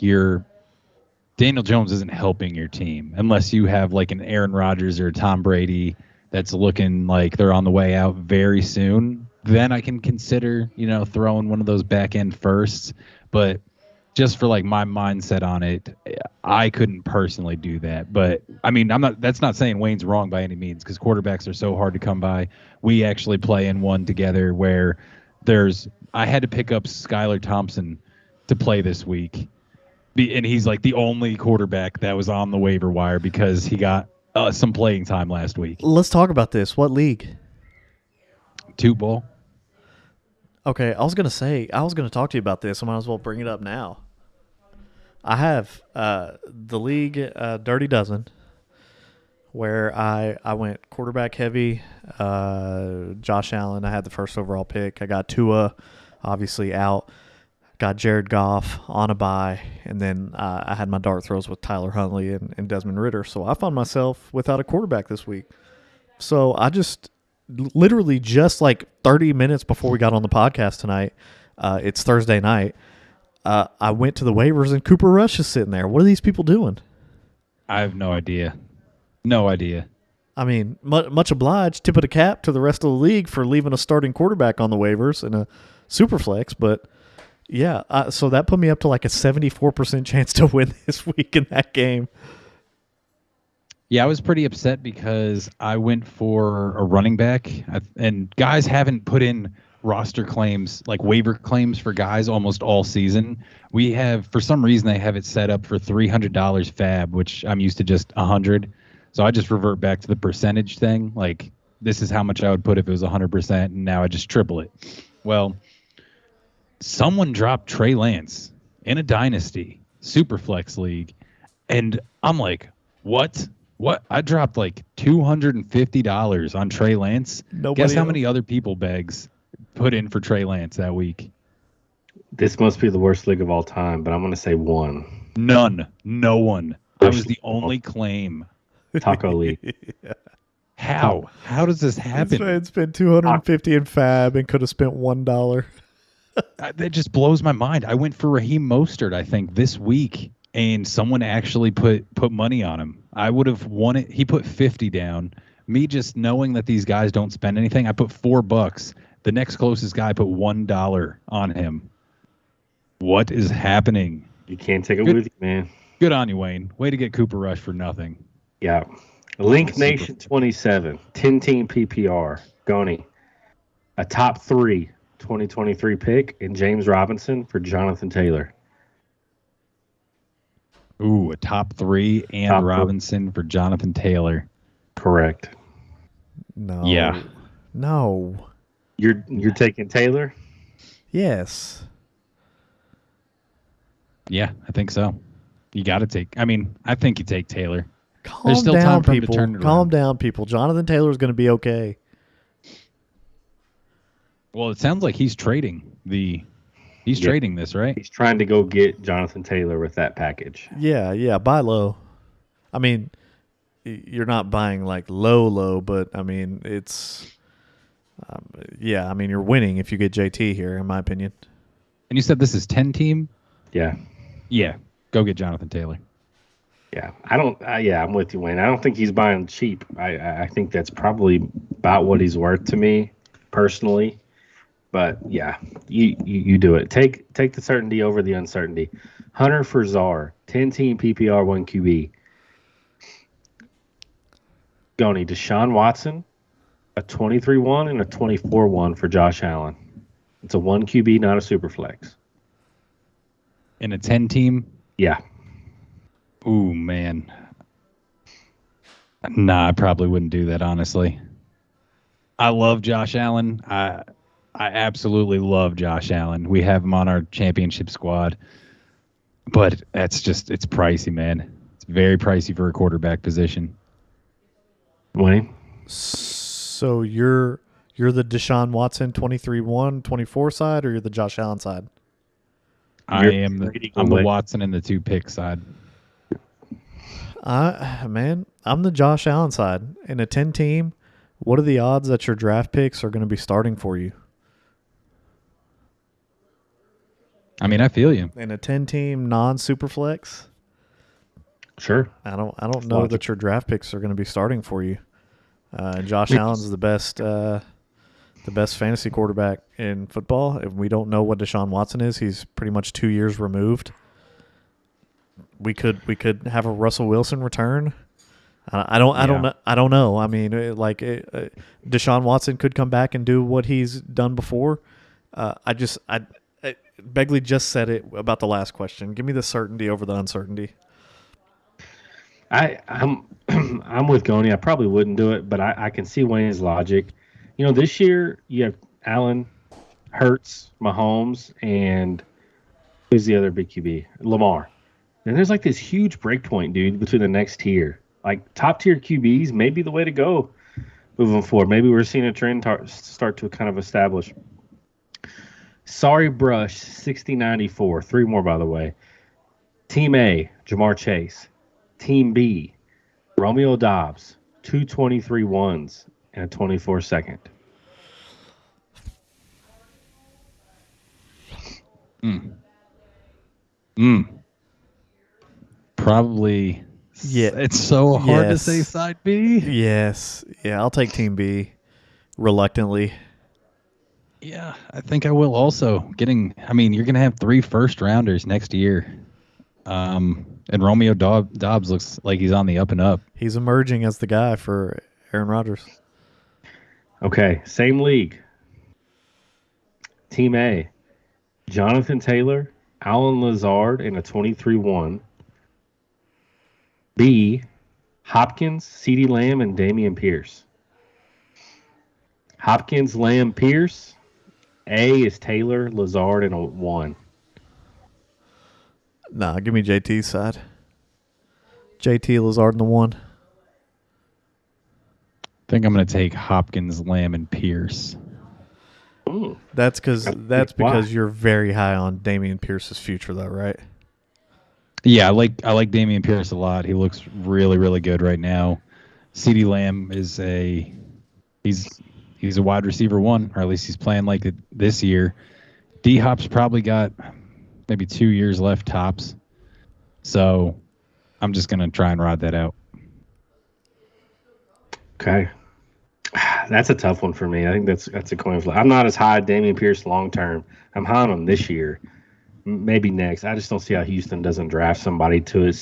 Daniel Jones isn't helping your team unless you have like an Aaron Rodgers or a Tom Brady that's looking like they're on the way out very soon. Then I can consider, throwing one of those back end firsts. But just for like my mindset on it, I couldn't personally do that. But I mean, that's not saying Wayne's wrong by any means, because quarterbacks are so hard to come by. We actually play in one together where I had to pick up Skylar Thompson to play this week. And he's like the only quarterback that was on the waiver wire because he got some playing time last week. Let's talk about this. What league? 2-ball. Okay, I was going to talk to you about this. I might as well bring it up now. I have the league Dirty Dozen, where I went quarterback heavy. Josh Allen, I had the first overall pick. I got Tua, obviously out. Got Jared Goff on a bye, and then I had my dart throws with Tyler Huntley and Desmond Ridder. So I found myself without a quarterback this week. So I literally just like 30 minutes before we got on the podcast tonight, it's Thursday night, I went to the waivers and Cooper Rush is sitting there. What are these people doing? I have no idea. No idea. I mean, much obliged. Tip of the cap to the rest of the league for leaving a starting quarterback on the waivers in a super flex. But yeah, so that put me up to like a 74% chance to win this week in that game. Yeah, I was pretty upset because I went for a running back, and guys haven't put in roster claims, like waiver claims for guys almost all season. We have, for some reason, they have it set up for $300 fab, which I'm used to just 100. So I just revert back to the percentage thing. Like, this is how much I would put if it was 100%, and now I just triple it. Well, someone dropped Trey Lance in a dynasty super flex league, and I'm like, what? What? I dropped like $250 on Trey Lance. Guess how many other people Beggs put in for Trey Lance that week? This must be the worst league of all time, but I'm going to say one. None. No one. I was the only claim. Taco League. Yeah. How? How does this happen? It's been 250 in fab and could have spent $1. That just blows my mind. I went for Raheem Mostert, I think, this week, and someone actually put money on him. I would have won it. He put 50 down. Me just knowing that these guys don't spend anything, I put $4. The next closest guy put $1 on him. What is happening? You can't take it with you, man. Good on you, Wayne. Way to get Cooper Rush for nothing. Yeah. Link Nation 27, 10-team PPR. Goni, a top 3 2023 pick in James Robinson for Jonathan Taylor. Ooh, a top 3 and top Robinson 3 for Jonathan Taylor. Correct. No. Yeah. No. You're taking Taylor? Yes. Yeah, I think so. You got to take. I mean, I think you take Taylor. Calm down, people. Calm down, people. Jonathan Taylor's going to be okay. Well, it sounds like he's trading trading this, right? He's trying to go get Jonathan Taylor with that package. Yeah, buy low. I mean, you're not buying like low, but I mean, it's yeah, I mean, you're winning if you get JT here, in my opinion. And you said this is 10-team? Yeah. Yeah, go get Jonathan Taylor. Yeah, I'm with you, Wayne. I don't think he's buying cheap. I think that's probably about what he's worth to me personally. But yeah, you do it. Take the certainty over the uncertainty. Hunter for Czar, 10-team PPR, 1 QB. Goni, Deshaun Watson, a 23-1 and a 24-1 for Josh Allen. It's a 1 QB, not a super flex. In a 10-team? Yeah. Ooh, man. Nah, I probably wouldn't do that, honestly. I love Josh Allen. I absolutely love Josh Allen. We have him on our championship squad. But it's pricey, man. It's very pricey for a quarterback position. Wayne? So you're the Deshaun Watson 23-1, 24 side, or you're the Josh Allen side? I'm the Watson and the 2-pick side. Man, I'm the Josh Allen side. In a 10-team, what are the odds that your draft picks are going to be starting for you? I mean, I feel you. In a 10-team non-superflex? Sure. I don't know that your draft picks are going to be starting for you. Josh Allen's the best fantasy quarterback in football. If we don't know what Deshaun Watson is, he's pretty much 2 years removed. We could have a Russell Wilson return. I don't know. I mean, Deshaun Watson could come back and do what he's done before. Begley just said it about the last question. Give me the certainty over the uncertainty. I'm with Goni. I probably wouldn't do it, but I can see Wayne's logic. You know, this year you have Allen, Hurts, Mahomes, and who's the other big QB? Lamar. And there's like this huge breakpoint, dude, between the next tier. Like top tier QBs may be the way to go moving forward. Maybe we're seeing a trend start to kind of establish. Sorry Brush, 6094. 3 more, by the way. Team A, Jamar Chase. Team B, Romeo Dobbs. 2 23-1s and a 24-second. Probably Yeah. It's so hard to Yes. say side B. Yes. Yeah, I'll take Team B reluctantly. Yeah, I think I will also. I mean, you're going to have 3 first-rounders next year. And Romeo Dobbs looks like he's on the up and up. He's emerging as the guy for Aaron Rodgers. Okay, same league. Team A, Jonathan Taylor, Alan Lazard, and a 23-1. B, Hopkins, CeeDee Lamb, and Damian Pierce. Hopkins, Lamb, Pierce. A is Taylor, Lazard, and a 1. Nah, give me JT's side. JT, Lazard, and the 1. I think I'm going to take Hopkins, Lamb, and Pierce. Ooh. That's Why? because you're very high on Damian Pierce's future, though, right? Yeah, I like Damian Pierce a lot. He looks really, really good right now. CeeDee Lamb is he's a wide receiver 1, or at least he's playing like it this year. D-Hop's probably got maybe 2 years left tops. So I'm just going to try and ride that out. Okay. That's a tough one for me. I think that's a coin flip. I'm not as high on Damian Pierce long term. I'm high on him this year. Maybe next. I just don't see how Houston doesn't draft somebody to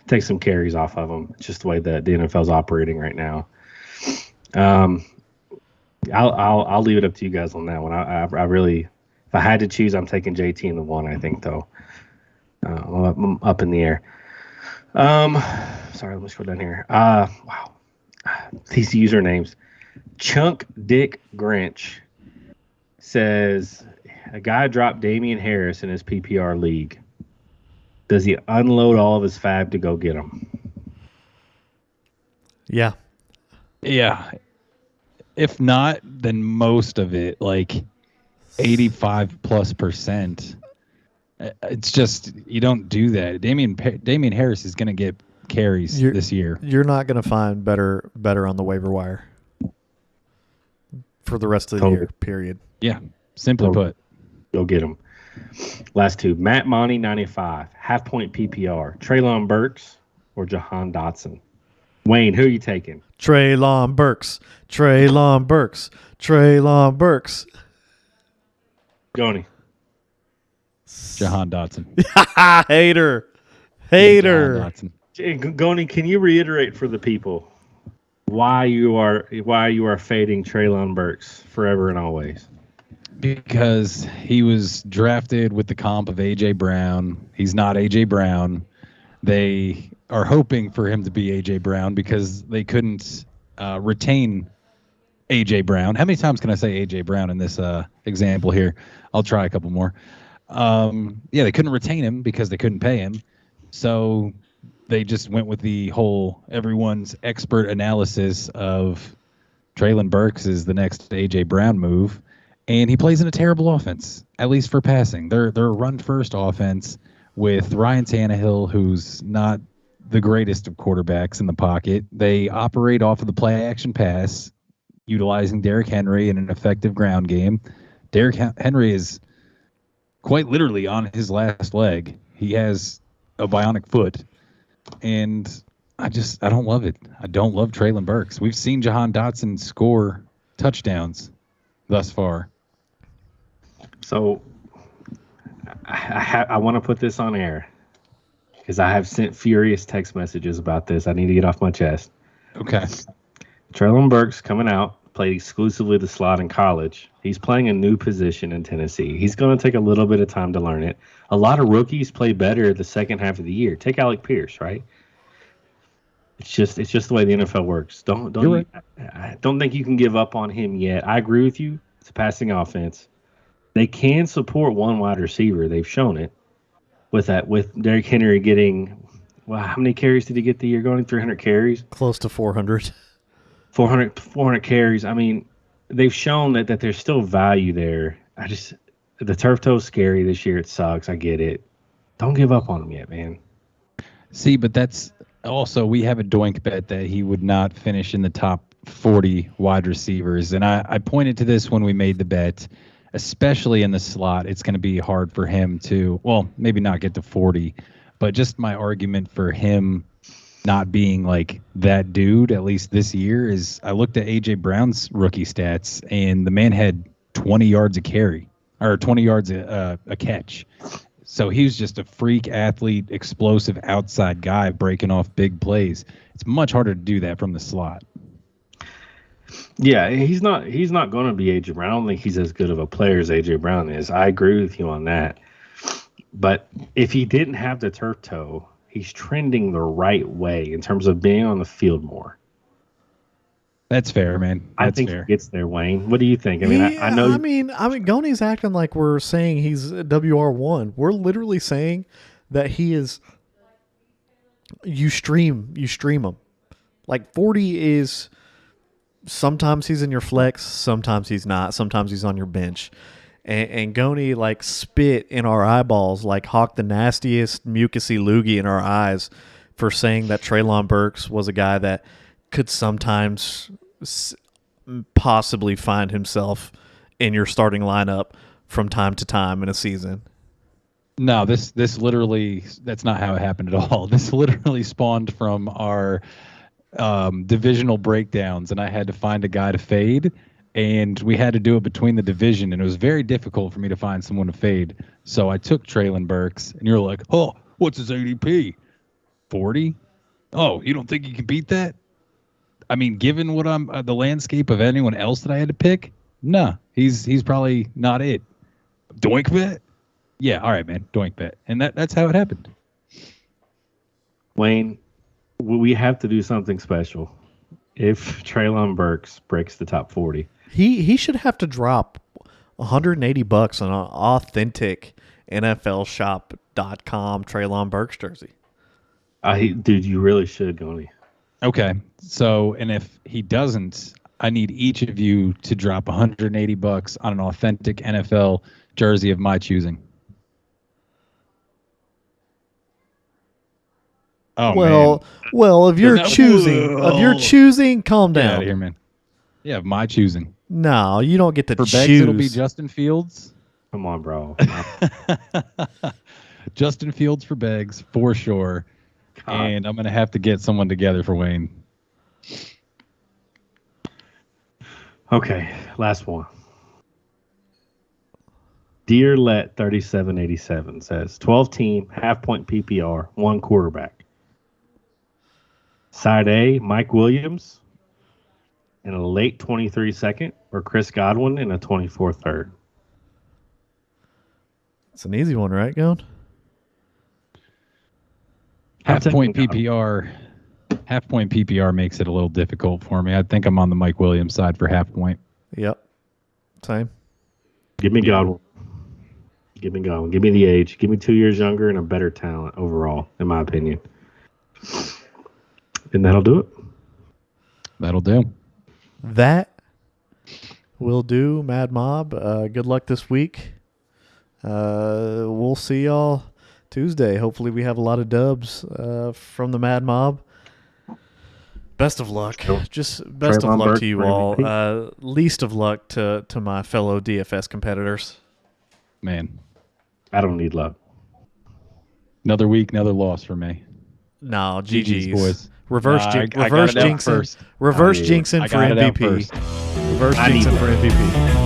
take some carries off of him. It's just the way that the NFL's operating right now. I'll leave it up to you guys on that one. I really, if I had to choose, I'm taking JT in the 1. I think though. I'm up in the air. Sorry, let me scroll down here. Wow, these usernames. Chunk Dick Grinch says a guy dropped Damian Harris in his PPR league. Does he unload all of his fab to go get him? Yeah. Yeah. If not, then most of it, like 85+%. It's just, you don't do that. Damian Harris is going to get carries this year. You're not going to find better on the waiver wire for the rest of the year, period. Yeah, simply put. Go get him. Last 2. Matt Monty, 95. Half-point PPR. Treylon Burks or Jahan Dotson? Wayne, who are you taking? Treylon Burks. Treylon Burks. Treylon Burks. Goni. Jahan Dotson. Hater. Jahan Dotson. Goni, can you reiterate for the people why you are fading Treylon Burks forever and always? Because he was drafted with the comp of A.J. Brown. He's not A.J. Brown. They are hoping for him to be A.J. Brown because they couldn't retain A.J. Brown. How many times can I say A.J. Brown in this example here? I'll try a couple more. They couldn't retain him because they couldn't pay him. So they just went with the whole everyone's expert analysis of Treylon Burks is the next A.J. Brown move. And he plays in a terrible offense, at least for passing. They're a run-first offense with Ryan Tannehill, who's not the greatest of quarterbacks in the pocket. They operate off of the play-action pass, utilizing Derrick Henry in an effective ground game. Derrick Henry is quite literally on his last leg. He has a bionic foot. And I don't love it. I don't love Treylon Burks. We've seen Jahan Dotson score touchdowns thus far. So I want to put this on air because I have sent furious text messages about this. I need to get off my chest. Okay. Treylon Burks coming out, played exclusively the slot in college. He's playing a new position in Tennessee. He's going to take a little bit of time to learn it. A lot of rookies play better the second half of the year. Take Alec Pierce, right? It's just the way the NFL works. I don't think you can give up on him yet. I agree with you. It's a passing offense. They can support one wide receiver. They've shown it with Derrick Henry getting, how many carries did he get the year going? 300 carries? Close to 400. 400 carries. I mean, they've shown that there's still value there. The turf toe's scary this year. It sucks. I get it. Don't give up on him yet, man. See, but that's also, we have a doink bet that he would not finish in the top 40 wide receivers. And I pointed to this when we made the bet. Especially in the slot, it's going to be hard for him to, maybe not get to 40, but just my argument for him not being like that dude, at least this year, is I looked at A.J. Brown's rookie stats, and the man had 20 yards a carry, or 20 yards a catch. So he was just a freak athlete, explosive outside guy breaking off big plays. It's much harder to do that from the slot. Yeah, he's not going to be A.J. Brown. I don't think he's as good of a player as A.J. Brown is. I agree with you on that. But if he didn't have the turf toe, he's trending the right way in terms of being on the field more. That's fair, man. I think fair. he gets there, Wayne. What do you think? I mean, I know. I mean, Goni's acting like we're saying he's WR1. We're literally saying that he is. You stream him. Like 40 is. Sometimes he's in your flex. Sometimes he's not. Sometimes he's on your bench. And Goni like spit in our eyeballs, like hawk the nastiest mucusy loogie in our eyes for saying that Treylon Burks was a guy that could sometimes possibly find himself in your starting lineup from time to time in a season. No, this literally, that's not how it happened at all. This literally spawned from our divisional breakdowns, and I had to find a guy to fade, and we had to do it between the division, and it was very difficult for me to find someone to fade. So I took Treylon Burks, and you're like, oh, what's his ADP? 40? Oh, you don't think you can beat that? I mean, given what I'm the landscape of anyone else that I had to pick, nah, he's probably not it. Doink bet? Yeah, all right, man, doink bet. And that's how it happened. Wayne, we have to do something special if Treylon Burks breaks the top 40. He should have to drop $180 on an authentic NFLshop.com Treylon Burks jersey. Dude, you really should, Goni. Okay, so, and if he doesn't, I need each of you to drop $180 on an authentic NFL jersey of my choosing. Oh, man. Well, if you're choosing, calm Get down. out of here, man. Yeah, of my choosing. No, you don't get to For choose. Beggs, it'll be Justin Fields. Come on, bro. Justin Fields for Beggs, for sure. God. And I'm going to have to get someone together for Wayne. Okay, last one. Dear Let 3787 says 12 team, half point PPR, one quarterback. Side A, Mike Williams in a late 23 second, or Chris Godwin in a 24 third. It's an easy one, right, Gone? Half point PPR makes it a little difficult for me. I think I'm on the Mike Williams side for half point. Yep. Same. Give me Godwin. Give me Godwin. Give me the age. Give me 2 years younger and a better talent overall, in my opinion. And that'll do it. That'll do. That will do, Mad Mob. Good luck this week. We'll see y'all Tuesday. Hopefully we have a lot of dubs from the Mad Mob. Best of luck. Just best of luck to you all. Least of luck to my fellow DFS competitors. Man. I don't need luck. Another week, another loss for me. No, GG's, boys. Reverse jinxing. Reverse jinxing for MVP. Reverse jinxing for MVP.